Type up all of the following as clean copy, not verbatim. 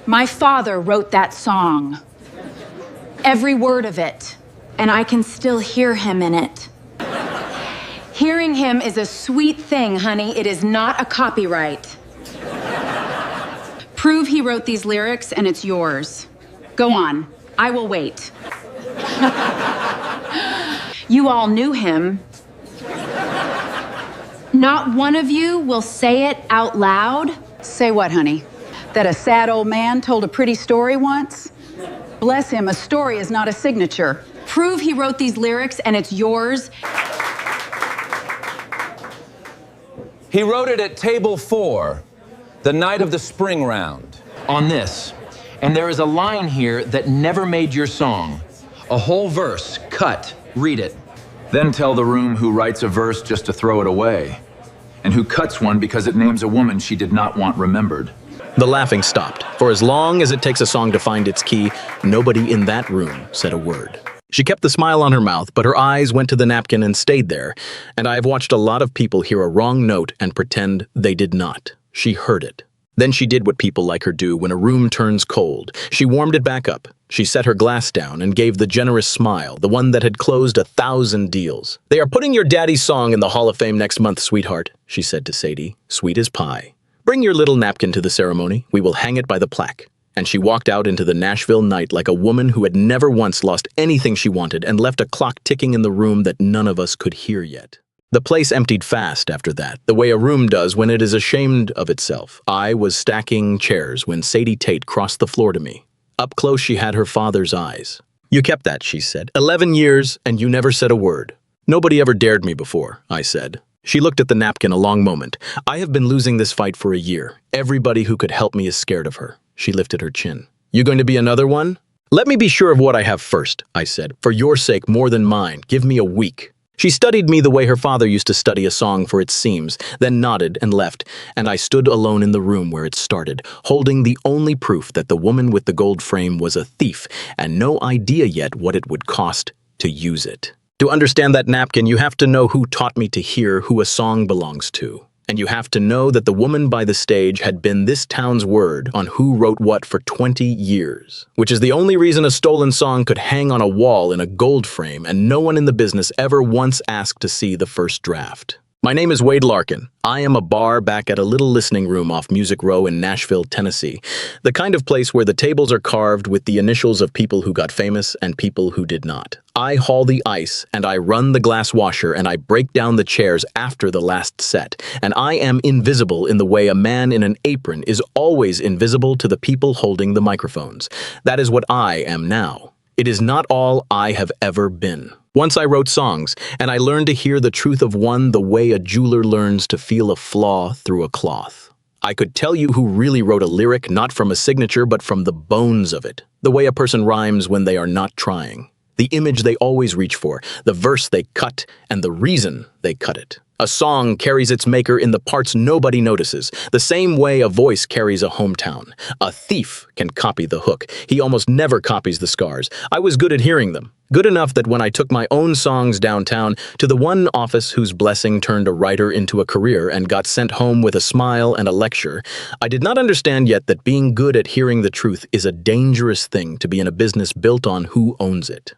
My father wrote that song. Every word of it. And I can still hear him in it. Hearing him is a sweet thing, honey. It is not a copyright. Prove he wrote these lyrics and it's yours. Go on. I will wait. You all knew him. Not one of you will say it out loud. Say what, honey? That a sad old man told a pretty story once? Bless him, a story is not a signature. Prove he wrote these lyrics and it's yours. He wrote it at table 4, the night of the spring round. On this, and there is a line here that never made your song. A whole verse, cut, read it. Then tell the room who writes a verse just to throw it away, and who cuts one because it names a woman she did not want remembered. The laughing stopped. For as long as it takes a song to find its key, nobody in that room said a word. She kept the smile on her mouth, but her eyes went to the napkin and stayed there, and I have watched a lot of people hear a wrong note and pretend they did not. She heard it. Then she did what people like her do when a room turns cold. She warmed it back up. She set her glass down and gave the generous smile, the one that had closed 1,000 deals. "They are putting your daddy's song in the Hall of Fame next month, sweetheart," she said to Sadie, sweet as pie. "Bring your little napkin to the ceremony. We will hang it by the plaque." And she walked out into the Nashville night like a woman who had never once lost anything she wanted and left a clock ticking in the room that none of us could hear yet. The place emptied fast after that, the way a room does when it is ashamed of itself. I was stacking chairs when Sadie Tate crossed the floor to me. Up close she had her father's eyes. "You kept that," she said. 11 years, and you never said a word." "Nobody ever dared me before," I said. She looked at the napkin a long moment. "I have been losing this fight for a year. Everybody who could help me is scared of her." She lifted her chin. "You going to be another one?" "Let me be sure of what I have first," I said. "For your sake more than mine. Give me a week." She studied me the way her father used to study a song for its seams, then nodded and left, and I stood alone in the room where it started, holding the only proof that the woman with the gold frame was a thief, and no idea yet what it would cost to use it. To understand that napkin, you have to know who taught me to hear who a song belongs to. And you have to know that the woman by the stage had been this town's word on who wrote what for 20 years, which is the only reason a stolen song could hang on a wall in a gold frame and no one in the business ever once asked to see the first draft. My name is Wade Larkin. I am a bar back at a little listening room off Music Row in Nashville, Tennessee, the kind of place where the tables are carved with the initials of people who got famous and people who did not. I haul the ice, and I run the glass washer, and I break down the chairs after the last set, and I am invisible in the way a man in an apron is always invisible to the people holding the microphones. That is what I am now. It is not all I have ever been. Once I wrote songs, and I learned to hear the truth of one the way a jeweler learns to feel a flaw through a cloth. I could tell you who really wrote a lyric, not from a signature, but from the bones of it, the way a person rhymes when they are not trying, the image they always reach for, the verse they cut, and the reason they cut it. A song carries its maker in the parts nobody notices, the same way a voice carries a hometown. A thief can copy the hook. He almost never copies the scars. I was good at hearing them. Good enough that when I took my own songs downtown to the one office whose blessing turned a writer into a career and got sent home with a smile and a lecture, I did not understand yet that being good at hearing the truth is a dangerous thing to be in a business built on who owns it.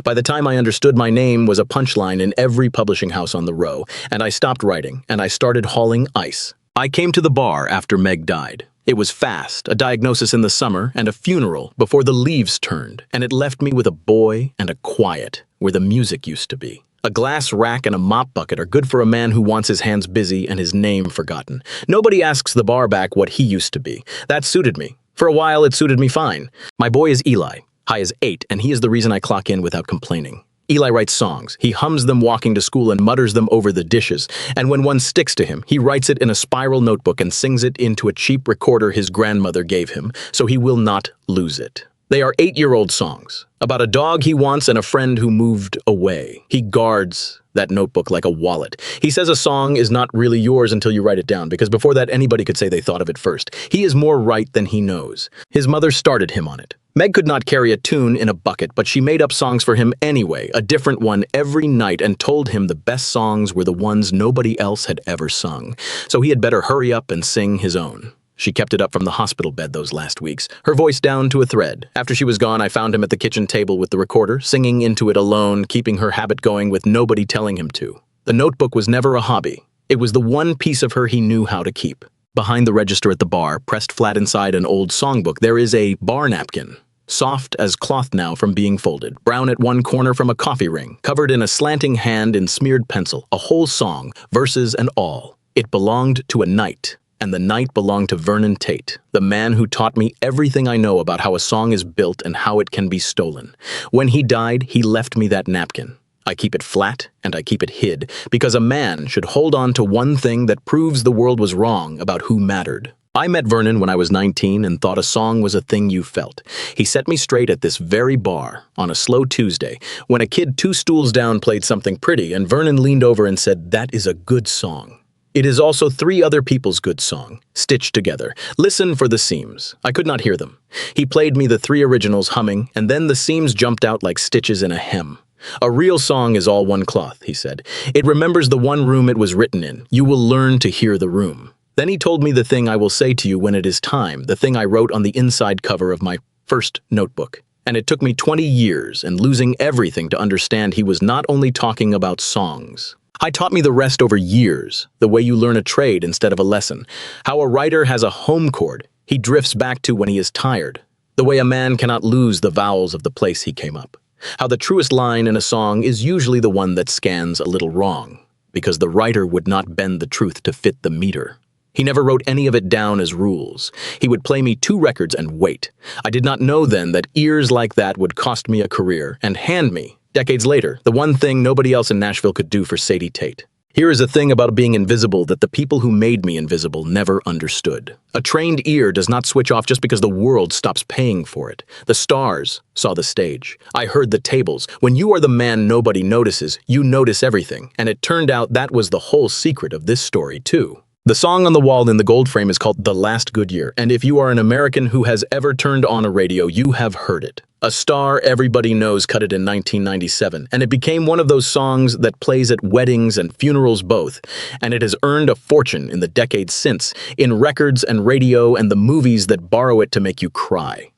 By the time I understood my name was a punchline in every publishing house on the row, and I stopped writing, and I started hauling ice. I came to the bar after Meg died. It was fast, a diagnosis in the summer, and a funeral before the leaves turned, and it left me with a boy and a quiet where the music used to be. A glass rack and a mop bucket are good for a man who wants his hands busy and his name forgotten. Nobody asks the barback what he used to be. That suited me. For a while, it suited me fine. My boy is Eli. High is 8, and he is the reason I clock in without complaining. Eli writes songs. He hums them walking to school and mutters them over the dishes. And when one sticks to him, he writes it in a spiral notebook and sings it into a cheap recorder his grandmother gave him, so he will not lose it. They are 8-year-old songs, about a dog he wants and a friend who moved away. He guards that notebook like a wallet. He says a song is not really yours until you write it down, because before that anybody could say they thought of it first. He is more right than he knows. His mother started him on it. Meg could not carry a tune in a bucket, but she made up songs for him anyway, a different one every night, and told him the best songs were the ones nobody else had ever sung, so he had better hurry up and sing his own. She kept it up from the hospital bed those last weeks, her voice down to a thread. After she was gone, I found him at the kitchen table with the recorder, singing into it alone, keeping her habit going with nobody telling him to. The notebook was never a hobby. It was the one piece of her he knew how to keep. Behind the register at the bar, pressed flat inside an old songbook, there is a bar napkin. Soft as cloth now from being folded, brown at one corner from a coffee ring, covered in a slanting hand in smeared pencil, a whole song, verses and all. It belonged to a knight, and the knight belonged to Vernon Tate, the man who taught me everything I know about how a song is built and how it can be stolen. When he died, he left me that napkin. I keep it flat, and I keep it hid, because a man should hold on to one thing that proves the world was wrong about who mattered. I met Vernon when I was 19 and thought a song was a thing you felt. He set me straight at this very bar on a slow Tuesday when a kid 2 stools down played something pretty, and Vernon leaned over and said, "That is a good song. It is also 3 other people's good song, stitched together. Listen for the seams." I could not hear them. He played me the 3 originals humming, and then the seams jumped out like stitches in a hem. "A real song is all one cloth," he said. "It remembers the one room it was written in. You will learn to hear the room." Then he told me the thing I will say to you when it is time, the thing I wrote on the inside cover of my first notebook. And it took me 20 years and losing everything to understand he was not only talking about songs. He taught me the rest over years, the way you learn a trade instead of a lesson, how a writer has a home chord he drifts back to when he is tired, the way a man cannot lose the vowels of the place he came up. How the truest line in a song is usually the one that scans a little wrong, because the writer would not bend the truth to fit the meter. He never wrote any of it down as rules. He would play me 2 records and wait. I did not know then that ears like that would cost me a career and hand me, decades later, the one thing nobody else in Nashville could do for Sadie Tate. Here is a thing about being invisible that the people who made me invisible never understood. A trained ear does not switch off just because the world stops paying for it. The stars saw the stage. I heard the tables. When you are the man nobody notices, you notice everything. And it turned out that was the whole secret of this story, too. The song on the wall in the gold frame is called "The Last Good Year," and if you are an American who has ever turned on a radio, you have heard it. A star everybody knows cut it in 1997, and it became one of those songs that plays at weddings and funerals both, and it has earned a fortune in the decades since, in records and radio and the movies that borrow it to make you cry.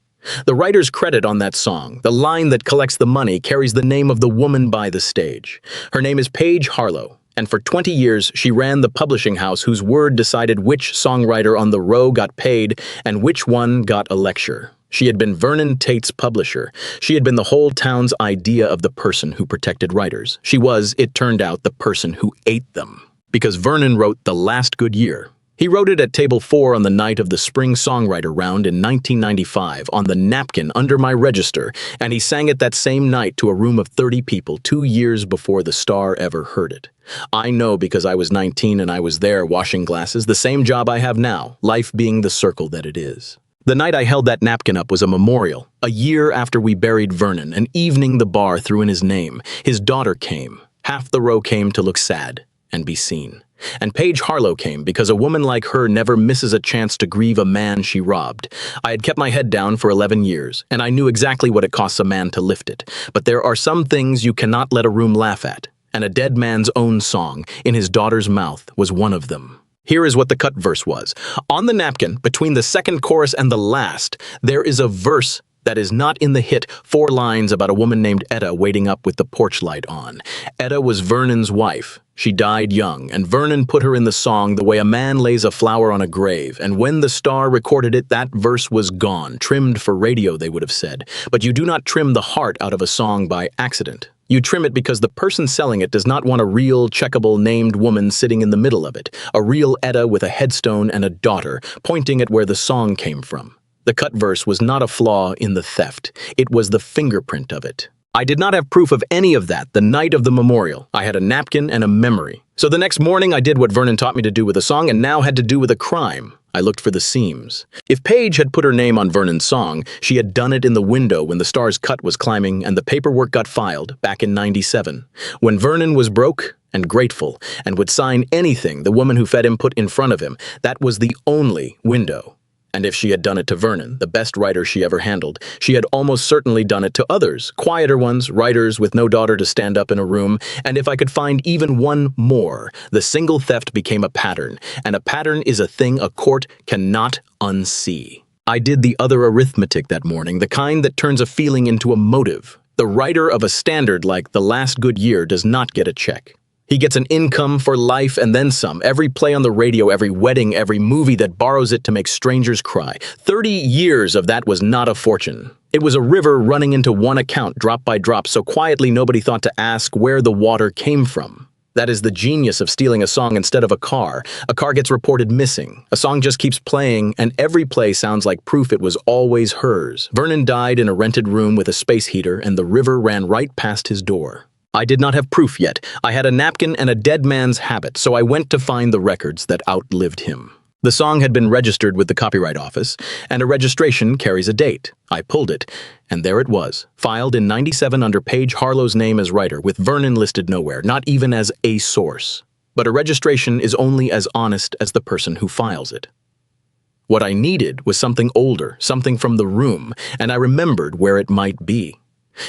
The writer's credit on that song, the line that collects the money, carries the name of the woman by the stage. Her name is Paige Harlow. And for 20 years, she ran the publishing house whose word decided which songwriter on the row got paid and which one got a lecture. She had been Vernon Tate's publisher. She had been the whole town's idea of the person who protected writers. She was, it turned out, the person who ate them. Because Vernon wrote "The Last Good Year." He wrote it at table 4 on the night of the spring songwriter round in 1995 on the napkin under my register, and he sang it that same night to a room of 30 people 2 years before the star ever heard it. I know because I was 19 and I was there washing glasses, the same job I have now, life being the circle that it is. The night I held that napkin up was a memorial. A year after we buried Vernon, an evening the bar threw in his name. His daughter came. Half the row came to look sad and be seen. And Paige Harlow came because a woman like her never misses a chance to grieve a man she robbed. I had kept my head down for 11 years, and I knew exactly what it costs a man to lift it. But there are some things you cannot let a room laugh at, and a dead man's own song, in his daughter's mouth, was one of them. Here is what the cut verse was. On the napkin, between the second chorus and the last, there is a verse that is not in the hit, 4 lines about a woman named Etta waiting up with the porch light on. Etta was Vernon's wife. She died young, and Vernon put her in the song the way a man lays a flower on a grave, and when the star recorded it, that verse was gone, trimmed for radio, they would have said. But you do not trim the heart out of a song by accident. You trim it because the person selling it does not want a real, checkable, named woman sitting in the middle of it, a real Etta with a headstone and a daughter, pointing at where the song came from. The cut verse was not a flaw in the theft. It was the fingerprint of it. I did not have proof of any of that the night of the memorial. I had a napkin and a memory. So the next morning I did what Vernon taught me to do with a song and now had to do with a crime. I looked for the seams. If Paige had put her name on Vernon's song, she had done it in the window when the star's cut was climbing and the paperwork got filed back in '97. When Vernon was broke and grateful and would sign anything the woman who fed him put in front of him, that was the only window. And if she had done it to Vernon, the best writer she ever handled, she had almost certainly done it to others, quieter ones, writers with no daughter to stand up in a room. And if I could find even one more, the single theft became a pattern, and a pattern is a thing a court cannot unsee. I did the other arithmetic that morning, the kind that turns a feeling into a motive. The writer of a standard like The Last Good Year does not get a check. He gets an income for life and then some. Every play on the radio, every wedding, every movie that borrows it to make strangers cry. 30 years of that was not a fortune. It was a river running into one account, drop by drop, so quietly nobody thought to ask where the water came from. That is the genius of stealing a song instead of a car. A car gets reported missing. A song just keeps playing, and every play sounds like proof it was always hers. Vernon died in a rented room with a space heater, and the river ran right past his door. I did not have proof yet. I had a napkin and a dead man's habit, so I went to find the records that outlived him. The song had been registered with the Copyright Office, and a registration carries a date. I pulled it, and there it was, filed in '97 under Paige Harlow's name as writer, with Vernon listed nowhere, not even as a source. But a registration is only as honest as the person who files it. What I needed was something older, something from the room, and I remembered where it might be.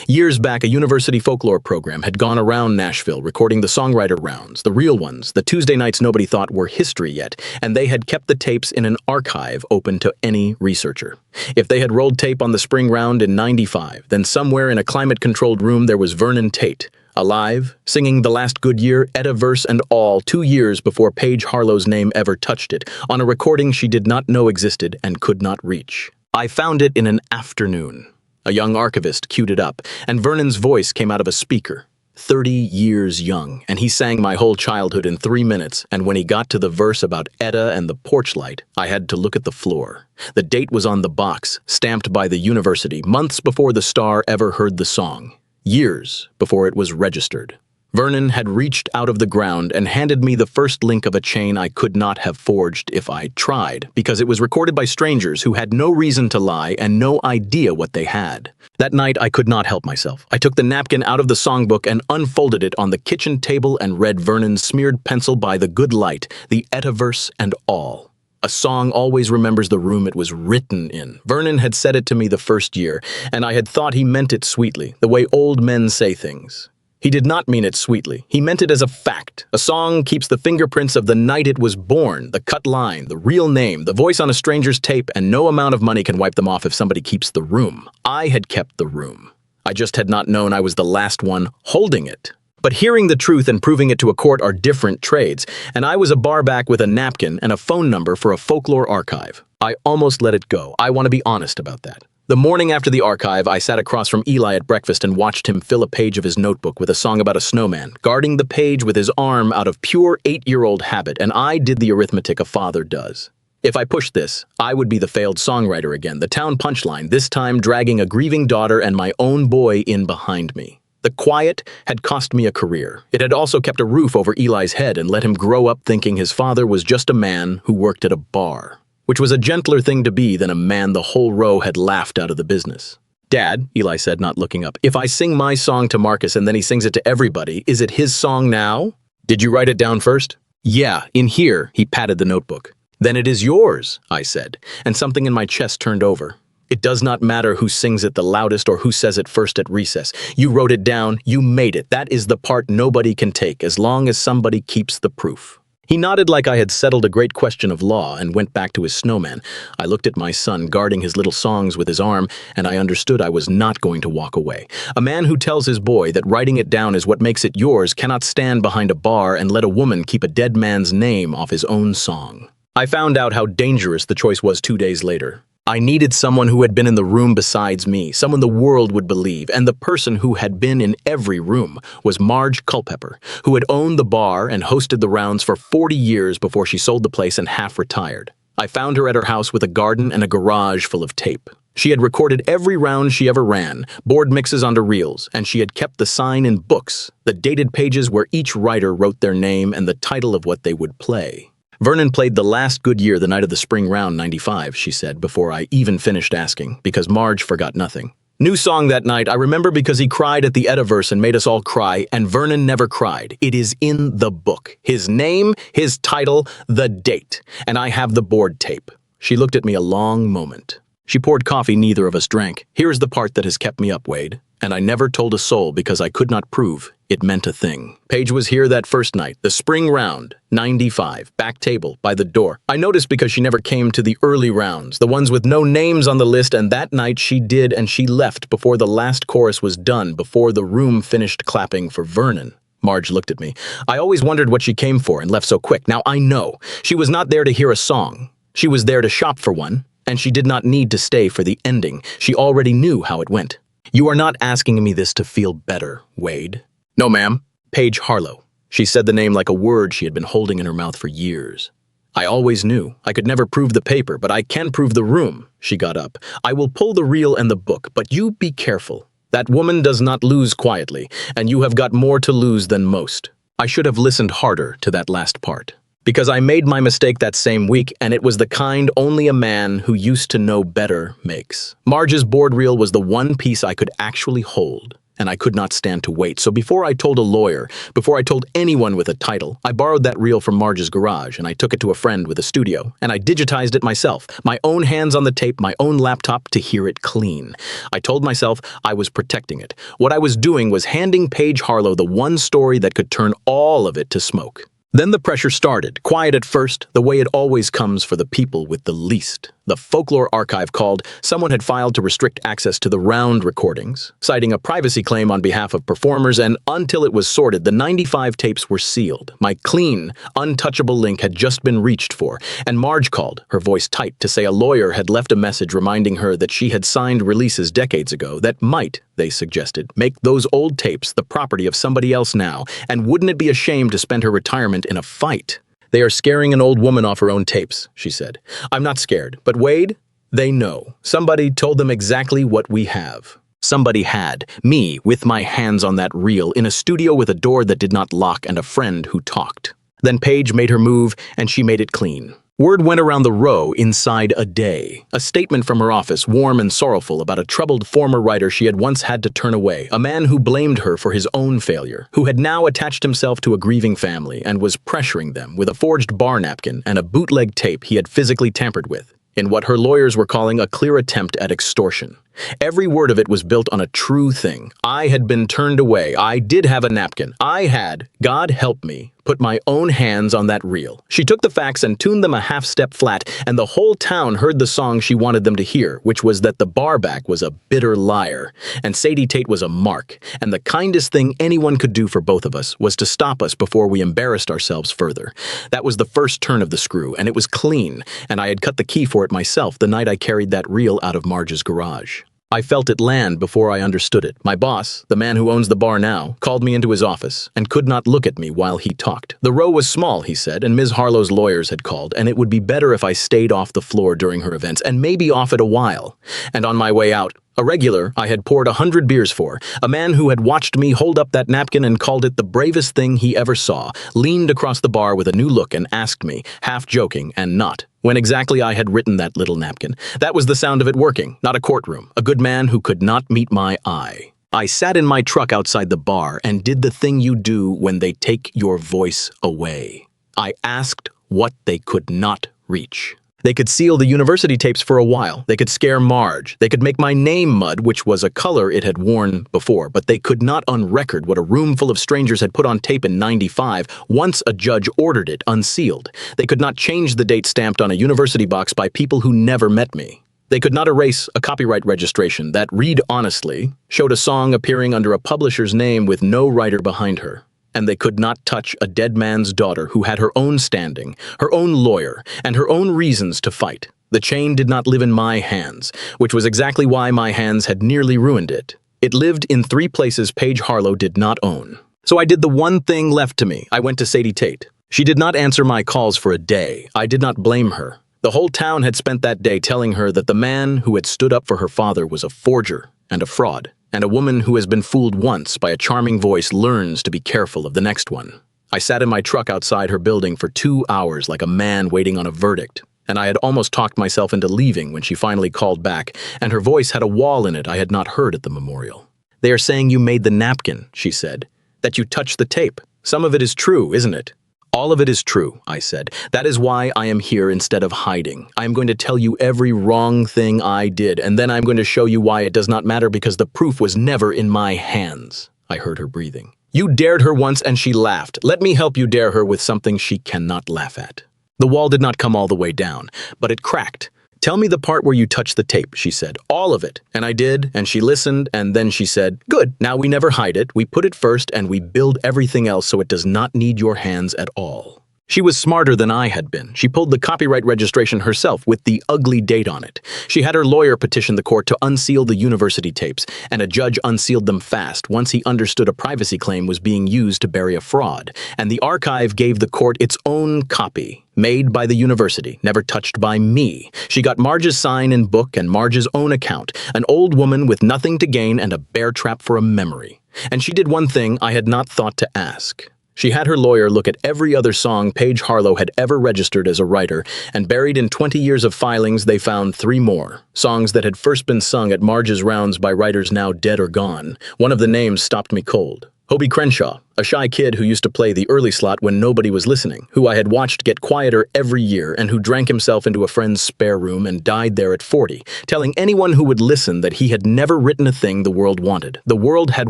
Years back, a university folklore program had gone around Nashville recording the songwriter rounds, the real ones, the Tuesday nights nobody thought were history yet, and they had kept the tapes in an archive open to any researcher. If they had rolled tape on the spring round in '95, then somewhere in a climate-controlled room there was Vernon Tate, alive, singing The Last Good Year, Etta verse and all, 2 years before Paige Harlow's name ever touched it, on a recording she did not know existed and could not reach. I found it in an afternoon. A young archivist queued it up, and Vernon's voice came out of a speaker. 30 years young, and he sang my whole childhood in 3 minutes, and when he got to the verse about Etta and the porch light, I had to look at the floor. The date was on the box, stamped by the university, months before the Star ever heard the song. Years before it was registered. Vernon had reached out of the ground and handed me the first link of a chain I could not have forged if I tried, because it was recorded by strangers who had no reason to lie and no idea what they had. That night, I could not help myself. I took the napkin out of the songbook and unfolded it on the kitchen table and read Vernon's smeared pencil by the good light, the Etta verse and all. A song always remembers the room it was written in. Vernon had said it to me the first year, and I had thought he meant it sweetly, the way old men say things. He did not mean it sweetly. He meant it as a fact. A song keeps the fingerprints of the night it was born, the cut line, the real name, the voice on a stranger's tape, and no amount of money can wipe them off if somebody keeps the room. I had kept the room. I just had not known I was the last one holding it. But hearing the truth and proving it to a court are different trades, and I was a barback with a napkin and a phone number for a folklore archive. I almost let it go. I want to be honest about that. The morning after the archive, I sat across from Eli at breakfast and watched him fill a page of his notebook with a song about a snowman, guarding the page with his arm out of pure 8-year-old habit, and I did the arithmetic a father does. If I pushed this, I would be the failed songwriter again, the town punchline, this time dragging a grieving daughter and my own boy in behind me. The quiet had cost me a career. It had also kept a roof over Eli's head and let him grow up thinking his father was just a man who worked at a bar, which was a gentler thing to be than a man the whole row had laughed out of the business. "Dad," Eli said, not looking up, "if I sing my song to Marcus and then he sings it to everybody, is it his song now?" "Did you write it down first?" "Yeah, in here," he patted the notebook. "Then it is yours," I said, and something in my chest turned over. It does not matter who sings it the loudest or who says it first at recess. You wrote it down, you made it. That is the part nobody can take, as long as somebody keeps the proof. He nodded like I had settled a great question of law and went back to his snowman. I looked at my son guarding his little songs with his arm, and I understood I was not going to walk away. A man who tells his boy that writing it down is what makes it yours cannot stand behind a bar and let a woman keep a dead man's name off his own song. I found out how dangerous the choice was 2 days later. I needed someone who had been in the room besides me, someone the world would believe, and the person who had been in every room was Marge Culpepper, who had owned the bar and hosted the rounds for 40 years before she sold the place and half retired. I found her at her house with a garden and a garage full of tape. She had recorded every round she ever ran, board mixes onto reels, and she had kept the sign in books, the dated pages where each writer wrote their name and the title of what they would play. "Vernon played The Last Good Year the night of the spring round '95, she said, before I even finished asking, because Marge forgot nothing. New song that night, I remember because he cried at the Etta verse and made us all cry, and Vernon never cried. It is in the book. His name, his title, the date, and I have the board tape." She looked at me a long moment. She poured coffee neither of us drank. Here's the part that has kept me up, Wade. And I never told a soul because I could not prove it meant a thing. Paige was here that first night, the spring round, 95, back table, by the door. I noticed because she never came to the early rounds, the ones with no names on the list, and that night she did, and she left before the last chorus was done, before the room finished clapping for Vernon. Marge looked at me. I always wondered what she came for and left so quick. Now I know. She was not there to hear a song. She was there to shop for one, and she did not need to stay for the ending. She already knew how it went. You are not asking me this to feel better, Wade. No, ma'am. Paige Harlow. She said the name like a word she had been holding in her mouth for years. I always knew. I could never prove the paper, but I can prove the room. She got up. I will pull the reel and the book, but you be careful. That woman does not lose quietly, and you have got more to lose than most. I should have listened harder to that last part. Because I made my mistake that same week, and it was the kind only a man who used to know better makes. Marge's board reel was the one piece I could actually hold, and I could not stand to wait. So before I told a lawyer, before I told anyone with a title, I borrowed that reel from Marge's garage, and I took it to a friend with a studio, and I digitized it myself, my own hands on the tape, my own laptop, to hear it clean. I told myself I was protecting it. What I was doing was handing Paige Harlow the one story that could turn all of it to smoke. Then the pressure started, quiet at first, the way it always comes for the people with the least. The folklore archive called. Someone had filed to restrict access to the round recordings, citing a privacy claim on behalf of performers, and until it was sorted, the 95 tapes were sealed. My clean, untouchable link had just been reached for, and Marge called, her voice tight, to say a lawyer had left a message reminding her that she had signed releases decades ago that might, they suggested, make those old tapes the property of somebody else now, and wouldn't it be a shame to spend her retirement in a fight? They are scaring an old woman off her own tapes, she said. I'm not scared, but Wade, they know. Somebody told them exactly what we have. Somebody had me with my hands on that reel in a studio with a door that did not lock and a friend who talked. Then Paige made her move, and she made it clean. Word went around the row inside a day. A statement from her office, warm and sorrowful, about a troubled former writer she had once had to turn away, a man who blamed her for his own failure, who had now attached himself to a grieving family and was pressuring them with a forged bar napkin and a bootleg tape he had physically tampered with, in what her lawyers were calling a clear attempt at extortion. Every word of it was built on a true thing. I had been turned away. I did have a napkin. I had, God help me, put my own hands on that reel. She took the facts and tuned them a half step flat, and the whole town heard the song she wanted them to hear, which was that the Barback was a bitter liar, and Sadie Tate was a mark, and the kindest thing anyone could do for both of us was to stop us before we embarrassed ourselves further. That was the first turn of the screw, and it was clean, and I had cut the key for it myself the night I carried that reel out of Marge's garage. I felt it land before I understood it. My boss, the man who owns the bar now, called me into his office and could not look at me while he talked. The row was small, he said, and Ms. Harlow's lawyers had called, and it would be better if I stayed off the floor during her events, and maybe off it a while. And on my way out, a regular I had poured 100 beers for, a man who had watched me hold up that napkin and called it the bravest thing he ever saw, leaned across the bar with a new look and asked me, half joking and not, when exactly I had written that little napkin. That was the sound of it working, not a courtroom, a good man who could not meet my eye. I sat in my truck outside the bar and did the thing you do when they take your voice away. I asked what they could not reach. They could seal the university tapes for a while. They could scare Marge. They could make my name mud, which was a color it had worn before, but they could not unrecord what a room full of strangers had put on tape in 95 once a judge ordered it unsealed. They could not change the date stamped on a university box by people who never met me. They could not erase a copyright registration that, read honestly, showed a song appearing under a publisher's name with no writer behind her. And they could not touch a dead man's daughter who had her own standing, her own lawyer, and her own reasons to fight. The chain did not live in my hands, which was exactly why my hands had nearly ruined it. It lived in 3 places Paige Harlow did not own. So I did the one thing left to me. I went to Sadie Tate. She did not answer my calls for a day. I did not blame her. The whole town had spent that day telling her that the man who had stood up for her father was a forger and a fraud. And a woman who has been fooled once by a charming voice learns to be careful of the next one. I sat in my truck outside her building for 2 hours like a man waiting on a verdict, and I had almost talked myself into leaving when she finally called back, and her voice had a wall in it I had not heard at the memorial. They are saying you made the napkin, she said, that you touched the tape. Some of it is true, isn't it? All of it is true, I said. That is why I am here instead of hiding. I am going to tell you every wrong thing I did, and then I'm going to show you why it does not matter because the proof was never in my hands. I heard her breathing. You dared her once and she laughed. Let me help you dare her with something she cannot laugh at. The wall did not come all the way down, but it cracked. Tell me the part where you touched the tape, she said. All of it. And I did, and she listened, and then she said, good, now we never hide it. We put it first, and we build everything else so it does not need your hands at all. She was smarter than I had been. She pulled the copyright registration herself with the ugly date on it. She had her lawyer petition the court to unseal the university tapes, and a judge unsealed them fast once he understood a privacy claim was being used to bury a fraud, and the archive gave the court its own copy, made by the university, never touched by me. She got Marge's sign and book and Marge's own account, an old woman with nothing to gain and a bear trap for a memory. And she did one thing I had not thought to ask. She had her lawyer look at every other song Paige Harlow had ever registered as a writer, and buried in 20 years of filings they found 3 more, songs that had first been sung at Marge's rounds by writers now dead or gone. One of the names stopped me cold. Hobie Crenshaw, a shy kid who used to play the early slot when nobody was listening, who I had watched get quieter every year and who drank himself into a friend's spare room and died there at 40, telling anyone who would listen that he had never written a thing the world wanted. The world had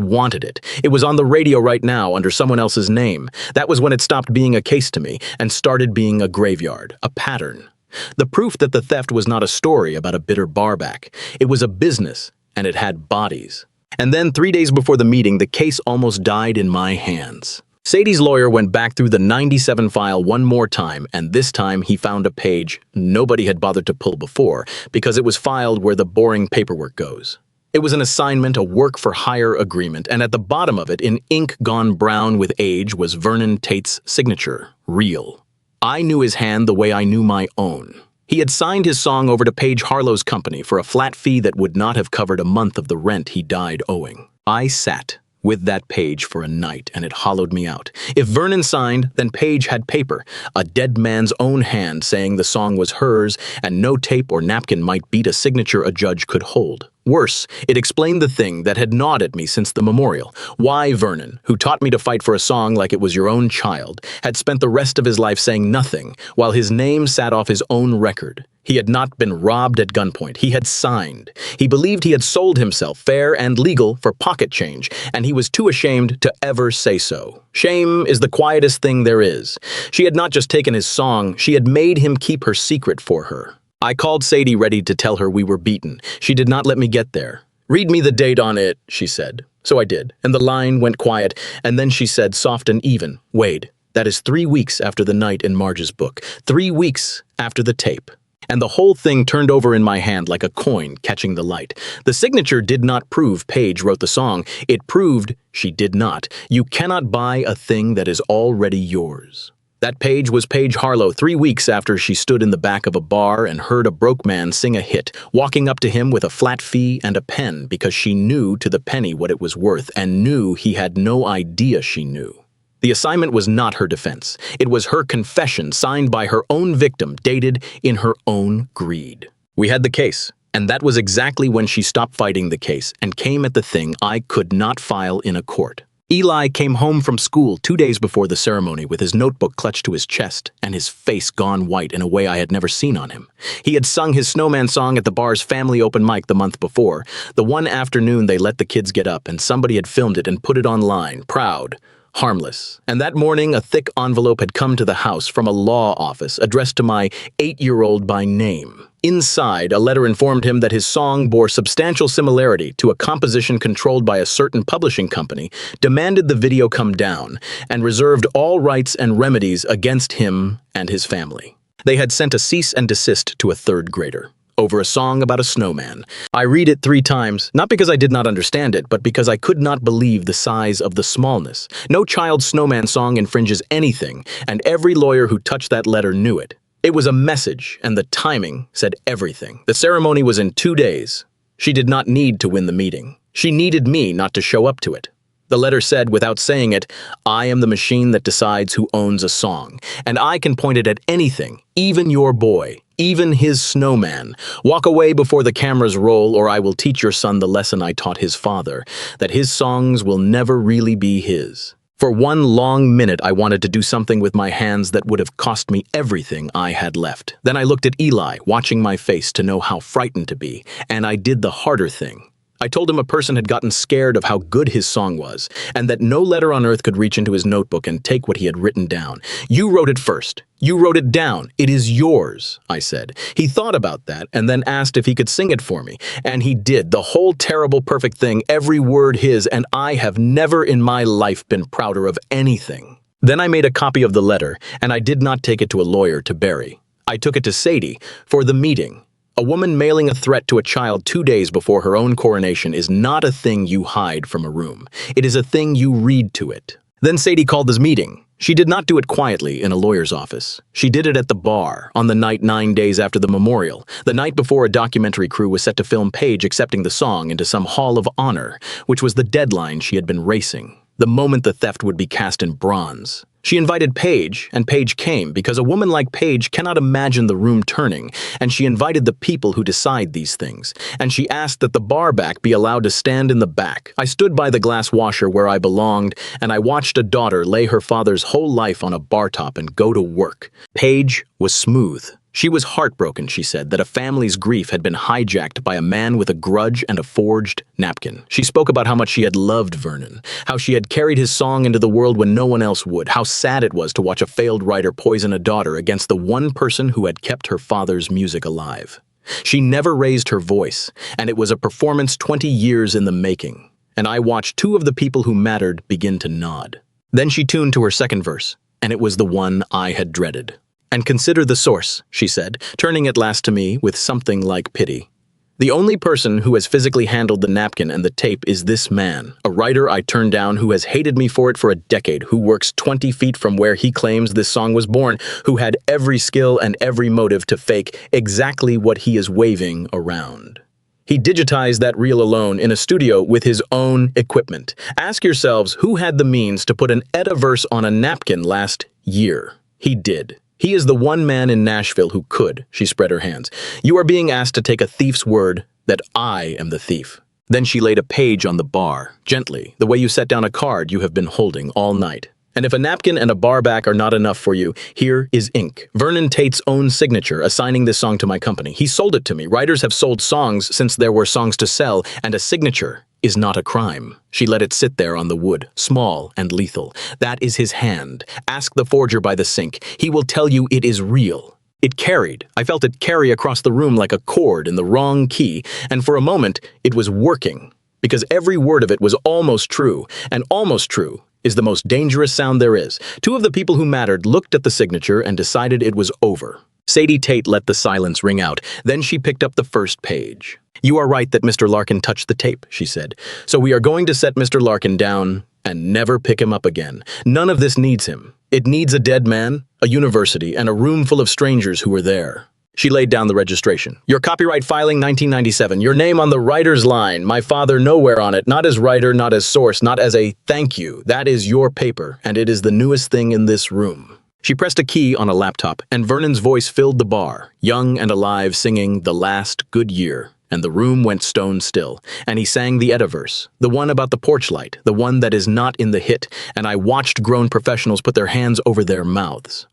wanted it. It was on the radio right now under someone else's name. That was when it stopped being a case to me and started being a graveyard, a pattern. The proof that the theft was not a story about a bitter Barback. It was a business, and it had bodies. And then 3 days before the meeting, the case almost died in my hands. Sadie's lawyer went back through the 97 file one more time, and this time he found a page nobody had bothered to pull before because it was filed where the boring paperwork goes. It was an assignment, a work-for-hire agreement, and at the bottom of it, in ink gone brown with age, was Vernon Tate's signature, real. I knew his hand the way I knew my own. He had signed his song over to Paige Harlow's company for a flat fee that would not have covered a month of the rent he died owing. I sat with that page for a night, and it hollowed me out. If Vernon signed, then Paige had paper, a dead man's own hand saying the song was hers, and no tape or napkin might beat a signature a judge could hold. Worse, it explained the thing that had gnawed at me since the memorial. Why Vernon, who taught me to fight for a song like it was your own child, had spent the rest of his life saying nothing, while his name sat off his own record. He had not been robbed at gunpoint. He had signed. He believed he had sold himself, fair and legal, for pocket change, and he was too ashamed to ever say so. Shame is the quietest thing there is. She had not just taken his song, she had made him keep her secret for her. I called Sadie ready to tell her we were beaten. She did not let me get there. Read me the date on it, she said. So I did, and the line went quiet, and then she said, soft and even, Wade, that is 3 weeks after the night in Marge's book. 3 weeks after the tape. And the whole thing turned over in my hand like a coin catching the light. The signature did not prove Paige wrote the song. It proved she did not. You cannot buy a thing that is already yours. That page was Paige Harlow 3 weeks after she stood in the back of a bar and heard a broke man sing a hit, walking up to him with a flat fee and a pen because she knew to the penny what it was worth and knew he had no idea she knew. The assignment was not her defense. It was her confession signed by her own victim, dated in her own greed. We had the case, and that was exactly when she stopped fighting the case and came at the thing I could not file in a court. Eli came home from school 2 days before the ceremony with his notebook clutched to his chest and his face gone white in a way I had never seen on him. He had sung his snowman song at the bar's family open mic the month before. The one afternoon they let the kids get up and somebody had filmed it and put it online, proud, harmless. And that morning a thick envelope had come to the house from a law office addressed to my 8-year-old by name. Inside, a letter informed him that his song bore substantial similarity to a composition controlled by a certain publishing company, demanded the video come down, and reserved all rights and remedies against him and his family. They had sent a cease and desist to a 3rd grader over a song about a snowman. I read it 3 times, not because I did not understand it, but because I could not believe the size of the smallness. No child snowman song infringes anything, and every lawyer who touched that letter knew it. It was a message, and the timing said everything. The ceremony was in 2 days. She did not need to win the meeting. She needed me not to show up to it. The letter said, without saying it, I am the machine that decides who owns a song, and I can point it at anything, even your boy, even his snowman. Walk away before the cameras roll, or I will teach your son the lesson I taught his father, that his songs will never really be his. For one long minute, I wanted to do something with my hands that would have cost me everything I had left. Then I looked at Eli, watching my face to know how frightened to be, and I did the harder thing. I told him a person had gotten scared of how good his song was, and that no letter on earth could reach into his notebook and take what he had written down. You wrote it first. You wrote it down. It is yours, I said. He thought about that and then asked if he could sing it for me. And he did, the whole terrible perfect thing, every word his, and I have never in my life been prouder of anything. Then I made a copy of the letter, and I did not take it to a lawyer to bury. I took it to Sadie for the meeting. A woman mailing a threat to a child 2 days before her own coronation is not a thing you hide from a room. It is a thing you read to it. Then Sadie called this meeting. She did not do it quietly in a lawyer's office. She did it at the bar, on the night 9 days after the memorial, the night before a documentary crew was set to film Paige accepting the song into some hall of honor, which was the deadline she had been racing, the moment the theft would be cast in bronze. She invited Paige, and Paige came because a woman like Paige cannot imagine the room turning, and she invited the people who decide these things, and she asked that the barback be allowed to stand in the back. I stood by the glass washer where I belonged, and I watched a daughter lay her father's whole life on a bar top and go to work. Paige was smooth. She was heartbroken, she said, that a family's grief had been hijacked by a man with a grudge and a forged napkin. She spoke about how much she had loved Vernon, how she had carried his song into the world when no one else would, how sad it was to watch a failed writer poison a daughter against the one person who had kept her father's music alive. She never raised her voice, and it was a performance 20 years in the making. And I watched two of the people who mattered begin to nod. Then she tuned to her second verse, and it was the one I had dreaded. "And consider the source," she said, turning at last to me with something like pity. "The only person who has physically handled the napkin and the tape is this man, a writer I turned down who has hated me for it for a decade, who works 20 feet from where he claims this song was born, who had every skill and every motive to fake exactly what he is waving around. He digitized that reel alone in a studio with his own equipment. Ask yourselves who had the means to put an verse on a napkin last year. He did. He is the one man in Nashville who could," she spread her hands. "You are being asked to take a thief's word that I am the thief." Then she laid a page on the bar, gently, the way you set down a card you have been holding all night. "And if a napkin and a barback are not enough for you, here is ink. Vernon Tate's own signature assigning this song to my company. He sold it to me. Writers have sold songs since there were songs to sell, and a signature is not a crime." She let it sit there on the wood, small and lethal. "That is his hand. Ask the forger by the sink. He will tell you it is real." It carried. I felt it carry across the room like a chord in the wrong key, and for a moment it was working, because every word of it was almost true, and almost true is the most dangerous sound there is. Two of the people who mattered looked at the signature and decided it was over. Sadie Tate let the silence ring out. Then she picked up the first page. "You are right that Mr. Larkin touched the tape," she said. "So we are going to set Mr. Larkin down and never pick him up again. None of this needs him. It needs a dead man, a university, and a room full of strangers who were there." She laid down the registration. "Your copyright filing 1997, your name on the writer's line, my father nowhere on it, not as writer, not as source, not as a thank you. That is your paper, and it is the newest thing in this room." She pressed a key on a laptop, and Vernon's voice filled the bar, young and alive, singing "The Last Good Year." And the room went stone still, and he sang the verse, the one about the porch light, the one that is not in the hit, and I watched grown professionals put their hands over their mouths.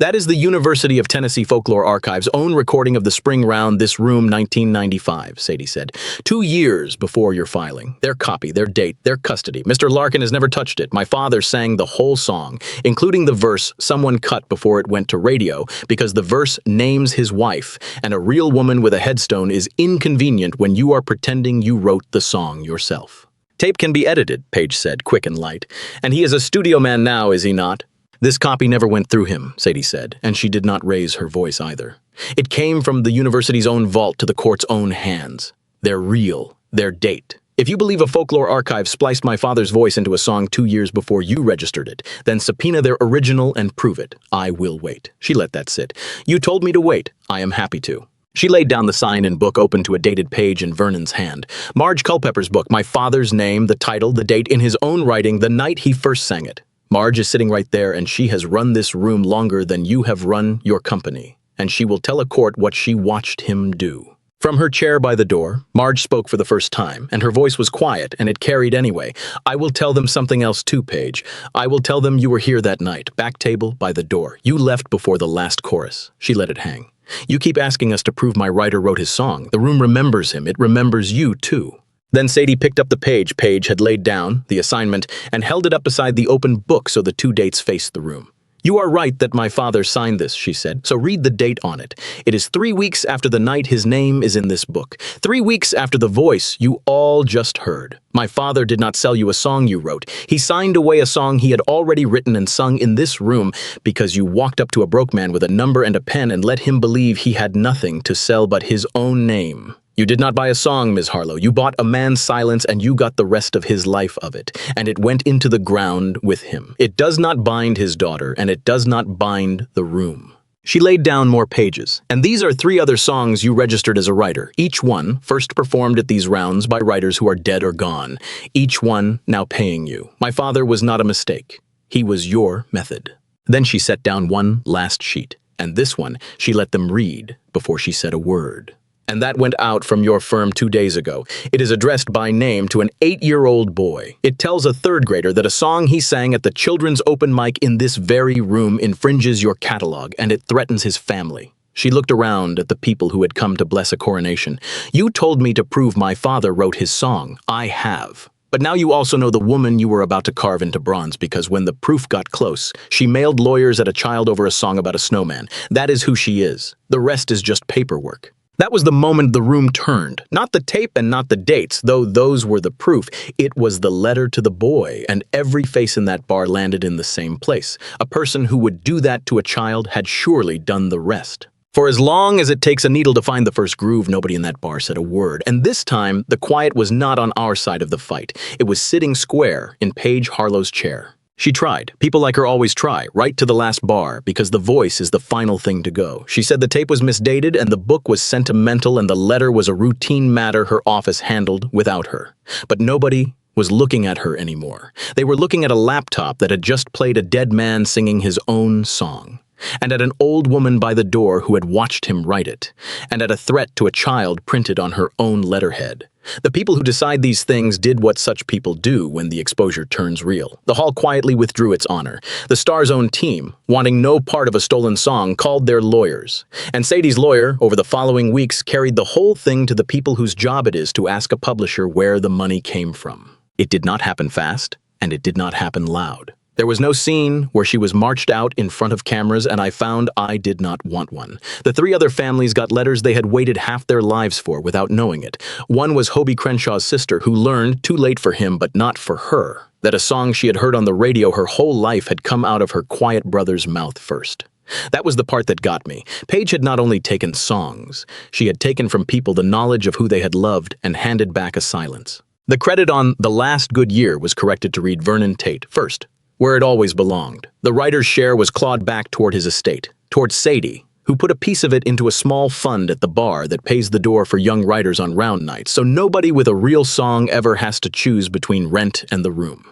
That is the University of Tennessee Folklore Archive's own recording of the spring round, this room 1995, Sadie said. 2 years before your filing. Their copy, their date, their custody. Mr. Larkin has never touched it. My father sang the whole song, including the verse someone cut before it went to radio, because the verse names his wife, and a real woman with a headstone is inconvenient when you are pretending you wrote the song yourself. "Tape can be edited," Paige said, quick and light. "And he is a studio man now, is he not?" "This copy never went through him," Sadie said, and she did not raise her voice either. "It came from the university's own vault to the court's own hands. Their reel, their date. If you believe a folklore archive spliced my father's voice into a song 2 years before you registered it, then subpoena their original and prove it. I will wait." She let that sit. "You told me to wait. I am happy to." She laid down the sign and book open to a dated page in Vernon's hand. Marge Culpepper's book, my father's name, the title, the date, in his own writing, the night he first sang it. Marge is sitting right there, and she has run this room longer than you have run your company, and she will tell a court what she watched him do. From her chair by the door, Marge spoke for the first time, and her voice was quiet, and it carried anyway. I will tell them something else too, Paige. I will tell them you were here that night, back table by the door. You left before the last chorus. She let it hang. You keep asking us to prove my writer wrote his song. The room remembers him. It remembers you, too. Then Sadie picked up the page Paige had laid down, the assignment, and held it up beside the open book so the two dates faced the room. You are right that my father signed this, she said, so read the date on it. It is 3 weeks after the night his name is in this book. 3 weeks after the voice you all just heard. My father did not sell you a song you wrote. He signed away a song he had already written and sung in this room because you walked up to a broke man with a number and a pen and let him believe he had nothing to sell but his own name. You did not buy a song, Ms. Harlow. You bought a man's silence and you got the rest of his life of it, and it went into the ground with him. It does not bind his daughter, and it does not bind the room. She laid down more pages, and these are 3 other songs you registered as a writer, each one first performed at these rounds by writers who are dead or gone, each one now paying you. My father was not a mistake. He was your method. Then she set down one last sheet, and this one she let them read before she said a word. And that went out from your firm 2 days ago. It is addressed by name to an 8-year-old boy. It tells a 3rd grader that a song he sang at the children's open mic in this very room infringes your catalog, and it threatens his family. She looked around at the people who had come to bless a coronation. You told me to prove my father wrote his song. I have. But now you also know the woman you were about to carve into bronze because when the proof got close, she mailed lawyers at a child over a song about a snowman. That is who she is. The rest is just paperwork. That was the moment the room turned. Not the tape and not the dates, though those were the proof. It was the letter to the boy, and every face in that bar landed in the same place. A person who would do that to a child had surely done the rest. For as long as it takes a needle to find the first groove, nobody in that bar said a word. And this time, the quiet was not on our side of the fight. It was sitting square in Paige Harlow's chair. She tried. People like her always try, right to the last bar, because the voice is the final thing to go. She said the tape was misdated and the book was sentimental and the letter was a routine matter her office handled without her. But nobody was looking at her anymore. They were looking at a laptop that had just played a dead man singing his own song, and at an old woman by the door who had watched him write it, and at a threat to a child printed on her own letterhead. The people who decide these things did what such people do when the exposure turns real. The hall quietly withdrew its honor. The Star's own team, wanting no part of a stolen song, called their lawyers. And Sadie's lawyer, over the following weeks, carried the whole thing to the people whose job it is to ask a publisher where the money came from. It did not happen fast, and it did not happen loud. There was no scene where she was marched out in front of cameras, and I found I did not want one. The 3 other families got letters they had waited half their lives for without knowing it. One was Hobie Crenshaw's sister, who learned, too late for him but not for her, that a song she had heard on the radio her whole life had come out of her quiet brother's mouth first. That was the part that got me. Paige had not only taken songs, she had taken from people the knowledge of who they had loved and handed back a silence. The credit on The Last Good Year was corrected to read Vernon Tate first, where it always belonged. The writer's share was clawed back toward his estate, toward Sadie, who put a piece of it into a small fund at the bar that pays the door for young writers on round nights, so nobody with a real song ever has to choose between rent and the room.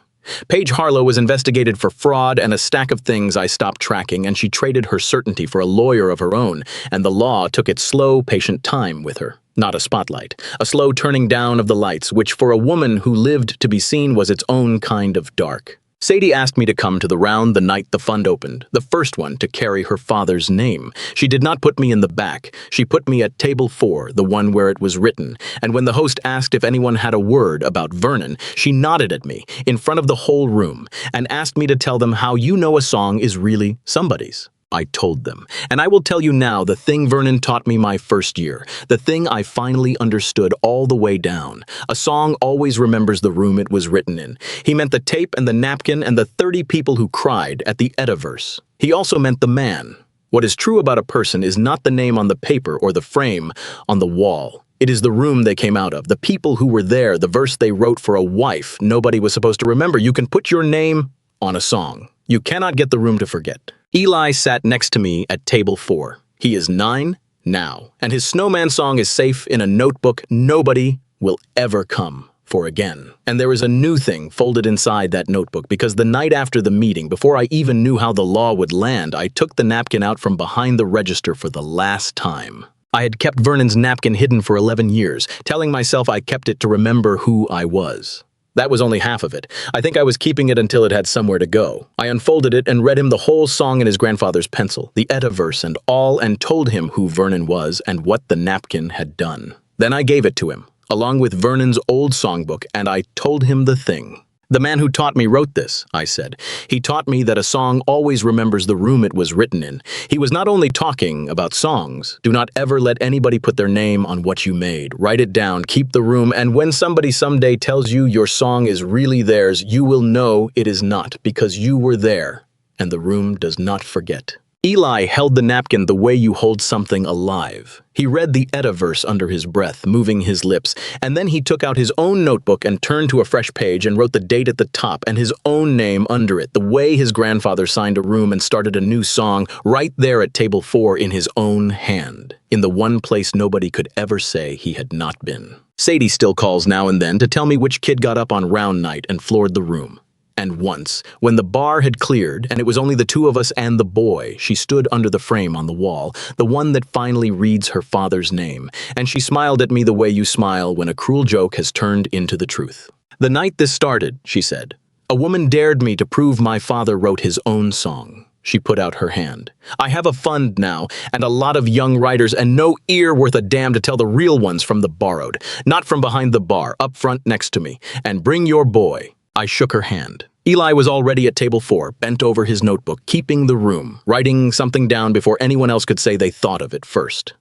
Paige Harlow was investigated for fraud and a stack of things I stopped tracking, and she traded her certainty for a lawyer of her own, and the law took its slow, patient time with her. Not a spotlight, a slow turning down of the lights, which for a woman who lived to be seen was its own kind of dark. Sadie asked me to come to the round the night the fund opened, the first one to carry her father's name. She did not put me in the back. She put me at table 4, the one where it was written, and when the host asked if anyone had a word about Vernon, she nodded at me in front of the whole room and asked me to tell them how you know a song is really somebody's. I told them, and I will tell you now the thing Vernon taught me my first year, the thing I finally understood all the way down. A song always remembers the room it was written in. He meant the tape and the napkin and the 30 people who cried at the Ediverse. He also meant the man. What is true about a person is not the name on the paper or the frame on the wall. It is the room they came out of, the people who were there, the verse they wrote for a wife nobody was supposed to remember. You can put your name on a song. You cannot get the room to forget. Eli sat next to me at table 4. He is 9 now, and his snowman song is safe in a notebook nobody will ever come for again. And there is a new thing folded inside that notebook, because the night after the meeting, before I even knew how the law would land, I took the napkin out from behind the register for the last time. I had kept Vernon's napkin hidden for 11 years, telling myself I kept it to remember who I was. That was only half of it. I think I was keeping it until it had somewhere to go. I unfolded it and read him the whole song in his grandfather's pencil, the Etta verse and all, and told him who Vernon was and what the napkin had done. Then I gave it to him, along with Vernon's old songbook, and I told him the thing. The man who taught me wrote this, I said. He taught me that a song always remembers the room it was written in. He was not only talking about songs. Do not ever let anybody put their name on what you made. Write it down, keep the room, and when somebody someday tells you your song is really theirs, you will know it is not, because you were there, and the room does not forget. Eli held the napkin the way you hold something alive. He read the Etta verse under his breath, moving his lips, and then he took out his own notebook and turned to a fresh page and wrote the date at the top and his own name under it, the way his grandfather signed a room and started a new song right there at table 4 in his own hand, in the one place nobody could ever say he had not been. Sadie still calls now and then to tell me which kid got up on round night and floored the room. And once, when the bar had cleared and it was only the two of us and the boy, she stood under the frame on the wall, the one that finally reads her father's name, and she smiled at me the way you smile when a cruel joke has turned into the truth. The night this started, she said, a woman dared me to prove my father wrote his own song. She put out her hand. I have a fund now, and a lot of young writers, and no ear worth a damn to tell the real ones from the borrowed, not from behind the bar, up front next to me, and bring your boy. I shook her hand. Eli was already at table 4, bent over his notebook, keeping the room, writing something down before anyone else could say they thought of it first.